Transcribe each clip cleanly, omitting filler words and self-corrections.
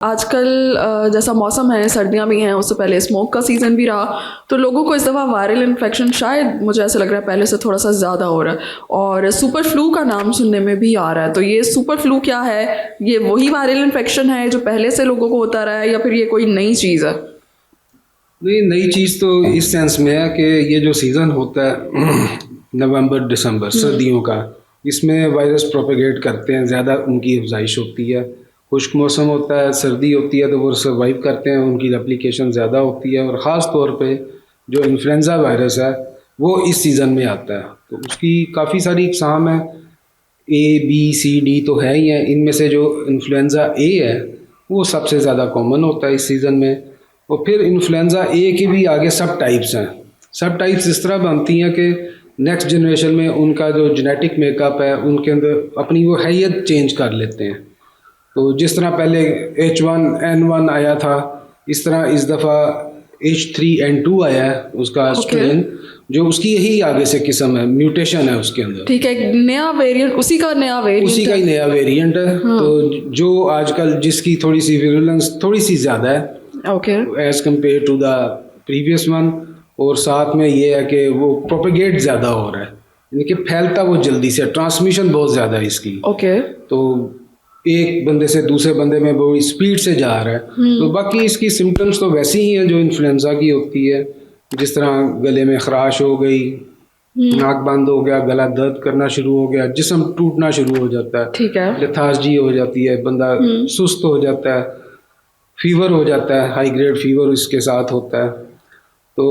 आजकल जैसा मौसम है, सर्दियाँ भी हैं, उससे पहले स्मोक का सीज़न भी रहा, तो लोगों को इस दफ़ा वायरल इन्फेक्शन शायद मुझे ऐसा लग रहा है पहले से थोड़ा सा ज़्यादा हो रहा है और सुपर फ्लू का नाम सुनने में भी आ रहा है। तो ये सुपर फ्लू क्या है? ये वही वायरल इन्फेक्शन है जो पहले से लोगों को होता रहा है या फिर ये कोई नई चीज़ है? नहीं, नई चीज़ तो इस सेंस में है कि ये जो सीज़न होता है नवंबर दिसंबर सर्दियों का, इसमें वायरस प्रोपेगेट करते हैं, ज़्यादा उनकी अफजाइश होती है। खुश्क मौसम होता है, सर्दी होती है तो वो सर्वाइव करते हैं, उनकी रेप्लिकेशन ज़्यादा होती है। और ख़ास तौर पे जो इन्फ्लुएंज़ा वायरस है वो इस सीज़न में आता है, तो उसकी काफ़ी सारी इकसाम है, A B C D तो है ही है। इनमें से जो इन्फ्लुएंज़ा A है वो सबसे ज़्यादा कॉमन होता है इस सीज़न में। और फिर इन्फ्लुएंज़ा A के भी आगे सब टाइप्स हैं। सब टाइप्स इस तरह बनती हैं कि नेक्स्ट जनरेशन में उनका जो जेनेटिक मेकअप है उनके अंदर अपनी वो हैयत चेंज कर लेते हैं। तो जिस तरह पहले H1N1 आया था, इस तरह इस दफ़ा H3N2 आया है, उसका स्ट्रेन जो उसकी यही आगे से किस्म है, म्यूटेशन है उसके अंदर। ठीक है, एक नया वेरिएंट, उसी का उसी का ही नया वेरिएंट है। तो जो आजकल जिसकी थोड़ी सी विरुलेंस थोड़ी सी ज़्यादा है okay as compare to the previous one. और साथ में ये है कि वो प्रोपेगेट ज़्यादा हो रहा है, यानी कि फैलता वो जल्दी से, ट्रांसमिशन बहुत ज़्यादा है इसकी। ओके तो एक बंदे से दूसरे बंदे में वो स्पीड से जा रहा है। तो बाकी इसकी सिम्टम्स तो वैसी ही हैं जो इन्फ्लुएंजा की होती है, जिस तरह गले में खराश हो गई, नाक बंद हो गया, गला दर्द करना शुरू हो गया, जिस्म टूटना शुरू हो जाता है, ठीक है। लेथार्जी हो जाती है, बंदा सुस्त हो जाता है, फीवर हो जाता है, हाई ग्रेड फीवर इसके साथ होता है। तो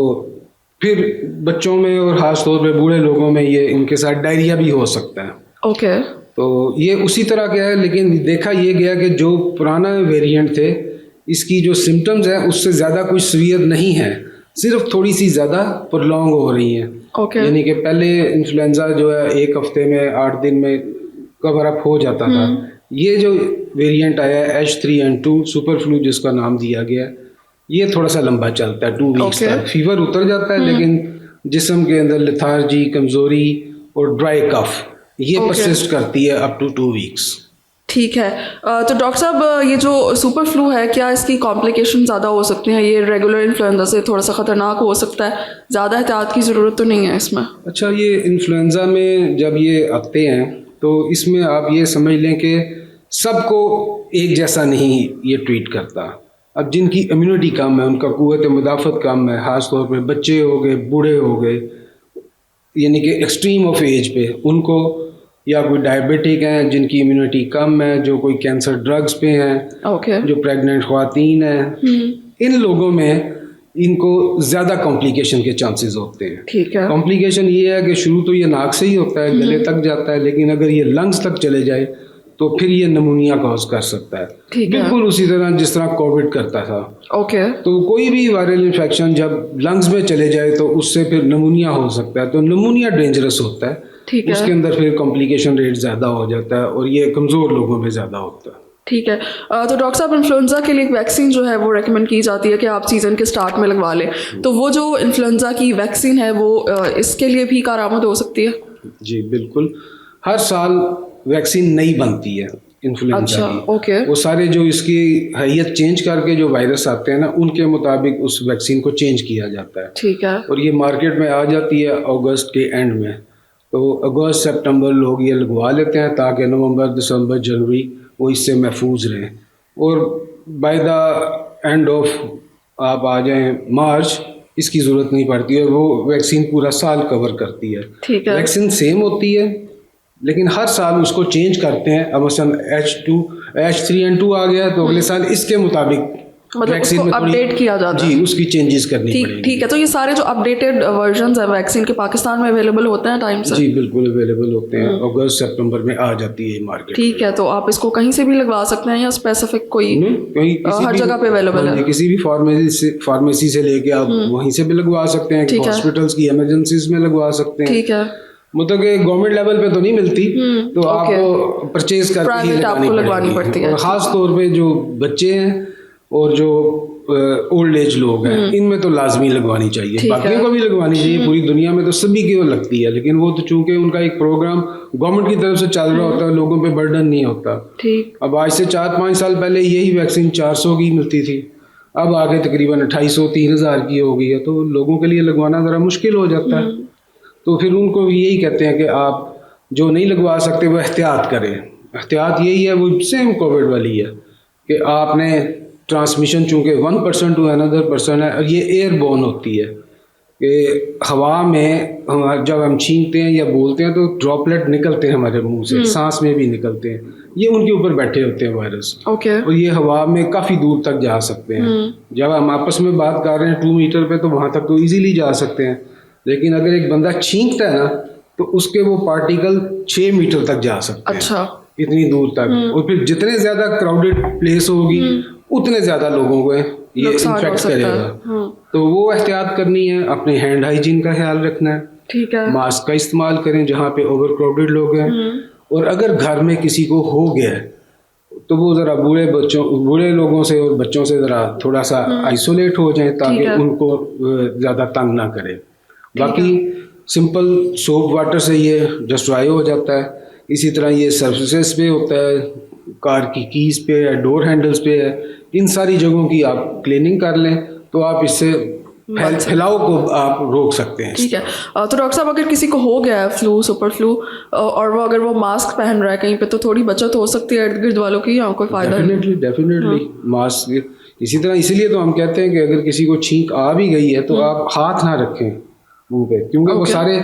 फिर बच्चों में और ख़ास तौर पे बूढ़े लोगों में ये इनके साथ डायरिया भी हो सकता है। ओके तो ये उसी तरह का है, लेकिन देखा ये गया कि जो पुराना वेरिएंट थे इसकी जो सिम्टम्स हैं उससे ज़्यादा कुछ सीवियर नहीं है, सिर्फ थोड़ी सी ज़्यादा प्रोलॉन्ग हो रही हैं। ओके यानी कि पहले इन्फ्लुएंजा जो है 1 हफ्ते में 8 दिन में कवर अप हो जाता था। ये जो वेरिएंट आया है H3N2 सुपर फ्लू जिसका नाम दिया गया है, ये थोड़ा सा लंबा चलता है, 2 वीक्स तक। फीवर उतर जाता है लेकिन जिस्म के अंदर लेथार्जी, कमज़ोरी और ड्राई कफ ये परसिस्ट करती है अप टू 2 वीक्स। ठीक है। तो डॉक्टर साहब, ये जो सुपर फ्लू है, क्या इसकी कॉम्प्लिकेशन ज़्यादा हो सकती हैं? ये रेगुलर इन्फ्लुएंजा से थोड़ा सा ख़तरनाक हो सकता है, ज़्यादा एहतियात की ज़रूरत तो नहीं है इसमें? अच्छा, ये इन्फ्लुएंजा में जब ये आते हैं तो इसमें आप ये समझ लें कि सबको एक जैसा नहीं ये ट्रीट करता। अब जिनकी इम्यूनिटी कम है, उनका क़ुव्वत मुदाफ़त कम है, ख़ास तौर पे बच्चे हो गए, बूढ़े हो गए, यानी कि एक्सट्रीम ऑफ एज पे उनको, या कोई डायबिटिक हैं जिनकी इम्यूनिटी कम है, जो कोई कैंसर ड्रग्स पे हैं, ओके जो प्रेग्नेंट ख़वातीन हैं, इन लोगों में इनको ज़्यादा कॉम्प्लिकेशन के चांसेस होते हैं। ठीक है। कॉम्प्लिकेशन ये है कि शुरू तो ये नाक से ही होता है, गले तक जाता है, लेकिन अगर ये लंग्स तक चले जाए तो फिर ये नमूनिया कॉज कर सकता है। ठीक है। बिल्कुल उसी तरह जिस तरह कोविड करता था। ओके तो कोई भी वायरल इन्फेक्शन जब लंग्स में चले जाए तो उससे फिर नमूनिया हो सकता है। तो नमूनिया डेंजरस होता है, ठीक है। उसके अंदर फिर कॉम्प्लिकेशन रेट ज़्यादा हो जाता है और ये कमज़ोर लोगों में ज़्यादा होता है। ठीक है। तो डॉक्टर साहब, इन्फ्लुएंजा के लिए एक वैक्सीन जो है वो रेकमेंड की जाती है कि आप सीज़न के स्टार्ट में लगवा लें, तो वो जो इन्फ्लुएंजा की वैक्सीन है वो इसके लिए भी कारआमद हो सकती है? जी बिल्कुल, हर साल वैक्सीन नई बनती है इन्फ्लुएंजा की। ओके वो सारे जो इसकी हैयत चेंज करके जो वायरस आते हैं ना, उनके मुताबिक उस वैक्सीन को चेंज किया जाता है। ठीक है। और ये मार्केट में आ जाती है अगस्त के एंड में। तो अगस्त सितंबर लोग ये लगवा लेते हैं ताकि नवंबर दिसंबर जनवरी वो इससे महफूज रहें। और बाय द एंड ऑफ आप आ जाएं मार्च, इसकी ज़रूरत नहीं पड़ती और वो वैक्सीन पूरा साल कवर करती है। ठीक है। वैक्सीन सेम होती है लेकिन हर साल उसको चेंज करते हैं। अब मसलन H3N2 आ गया तो अगले साल इसके मुताबिक मतलब वैक्सीन उसको में अपडेट किया जाता है। जी उसकी चेंजेस करनी पड़ेगी। ठीक है। तो ये सारे जो अपडेटेड वर्जन्स हैं वैक्सीन के पाकिस्तान में अवेलेबल होते हैं टाइम से? जी बिल्कुल अवेलेबल होते हैं, अगस्त सितंबर में आ जाती है मार्केट। ठीक है। तो आप इसको कहीं से भी लगवा सकते हैं या स्पेसिफिक कोई कहीं हर जगह पे अवेलेबल है? किसी भी फार्मेसी से लेके आप वहीं से भी लगवा सकते हैं, हॉस्पिटल्स की इमरजेंसीज में लगवा सकते हैं। ठीक है। मतलब कि गवर्नमेंट लेवल पे तो नहीं मिलती, तो आपको परचेज करके ही लगवानी पड़ती है। और ख़ास तौर पे जो बच्चे हैं और जो ओल्ड एज लोग हैं, इनमें तो लाजमी लगवानी चाहिए, बाकियों को भी लगवानी चाहिए, पूरी दुनिया में तो सभी की वो लगती है, लेकिन वो तो चूंकि उनका एक प्रोग्राम गवर्नमेंट की तरफ से चल रहा होता है, लोगों पे बर्डन नहीं होता। ठीक। अब आज से 4-5 साल पहले यही वैक्सीन 400 की मिलती थी, अब आगे तकरीबन 2,500-3,000 की हो गई है, तो लोगों के लिए लगवाना ज़रा मुश्किल हो जाता है। तो फिर उनको यही कहते हैं कि आप जो नहीं लगवा सकते वो एहतियात करें। एहतियात यही है, वो सेम कोविड वाली है कि आपने ट्रांसमिशन चूँकि 1% टू अनदर पर्सन है, और ये एयरबोर्न होती है कि हवा में हम जब हम छींकते हैं या बोलते हैं तो ड्रॉपलेट निकलते हैं हमारे मुंह से, सांस में भी निकलते हैं, ये उनके ऊपर बैठे होते हैं वायरस, ओके। और ये हवा में काफ़ी दूर तक जा सकते हैं। जब हम आपस में बात कर रहे हैं 2 मीटर पे तो वहाँ तक तो इजीली जा सकते हैं, लेकिन अगर एक बंदा छींकता है ना तो उसके वो पार्टिकल 6 मीटर तक जा सकते हैं। अच्छा। इतनी दूर तक, और फिर जितने ज़्यादा क्राउडेड प्लेस होगी उतने ज़्यादा लोगों को ये इन्फेक्ट करेगा। तो वो एहतियात करनी है, अपने हैंड हाइजीन का ख्याल रखना है, ठीक है। मास्क का इस्तेमाल करें जहाँ पे ओवर क्राउडेड लोग हैं, और अगर घर में किसी को हो गया है तो वो ज़रा बूढ़े लोगों से और बच्चों से ज़रा थोड़ा सा आइसोलेट हो जाएं ताकि उनको ज़्यादा तंग ना करे। बाकी सिंपल सोप वाटर से ये जस्ट ड्राई हो जाता है। इसी तरह ये सर्फेसेस पे होता है, कार की कीज पे है, डोर हैंडल्स पे है, इन सारी जगहों की आप क्लीनिंग कर लें तो आप इससे फैलाव को आप रोक सकते हैं। ठीक है। तो डॉक्टर साहब अगर किसी को हो गया है फ्लू, सुपर फ्लू, और वो अगर वो मास्क पहन रहा है कहीं पे, तो थोड़ी बचत हो सकती है इर्द गिर्द वालों की, या कोई फायदा? डेफिनेटली मास्क, इसी तरह इसीलिए तो हम कहते हैं कि अगर किसी को छींक आ भी गई है तो आप हाथ ना रखें मुंह पे, क्योंकि वो सारे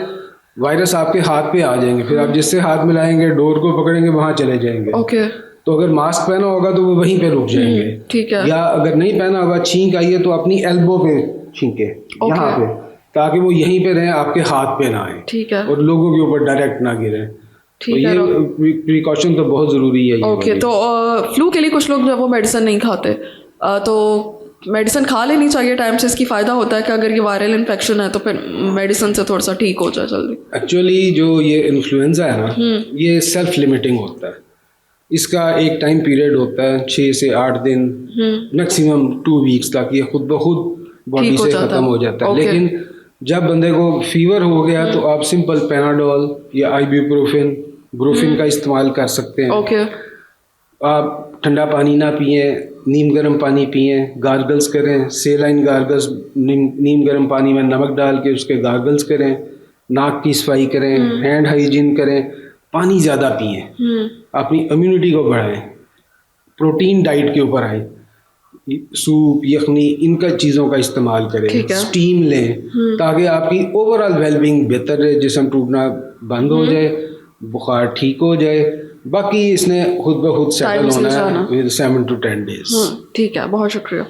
वायरस आपके हाथ पे आ जाएंगे, फिर आप जिससे हाथ मिलाएंगे, डोर को पकड़ेंगे, वहां चले जाएंगे। ओके। तो अगर मास्क पहना होगा तो वो वहीं पे रुक जाएंगे। ठीक है। या अगर नहीं पहना होगा, छींक आई है तो अपनी एल्बो पे छींके, यहाँ पे, ताकि वो यहीं पे रहे, आपके हाथ पे ना आए। ठीक है। और लोगों के ऊपर डायरेक्ट ना गिरे। तो ये प्रिकॉशन तो बहुत ज़रूरी है। ओके। तो फ्लू के लिए कुछ लोग जब वो मेडिसिन नहीं खाते, तो मेडिसिन खा लेनी चाहिए टाइम से? इसकी फ़ायदा होता है कि अगर ये वायरल इन्फेक्शन है तो फिर मेडिसिन से थोड़ा सा ठीक हो जाए जल्दी? एक्चुअली जो ये इन्फ्लुएंजा है ना, ये सेल्फ लिमिटिंग होता है। इसका एक टाइम पीरियड होता है 6 से 8 दिन, मैक्सिमम 2 वीक्स तक ये खुद ब खुद बॉडी से ख़त्म हो जाता है। लेकिन जब बंदे को फीवर हो गया तो आप सिंपल पैनाडोल या ब्रूफिन का इस्तेमाल कर सकते हैं। ओके। आप ठंडा पानी ना पिए, नीम गर्म पानी पिए, गार्गल्स करें, सेलाइन गार्गल्स, नीम गर्म पानी में नमक डाल के उसके गार्गल्स करें, नाक की सफाई करें, हैंड हाइजीन करें, पानी ज़्यादा पिए, अपनी इम्यूनिटी को बढ़ाएं, प्रोटीन डाइट के ऊपर आए, सूप, यखनी, इनका चीज़ों का इस्तेमाल करें, स्टीम लें, ताकि आपकी ओवरऑल वेलबींग बेहतर रहे, जिस्म टूटना बंद हो जाए, बुखार ठीक हो जाए। बाकी इसने खुद ब खुद सेटल होना है विद 7 to 10 days। ठीक है, बहुत शुक्रिया।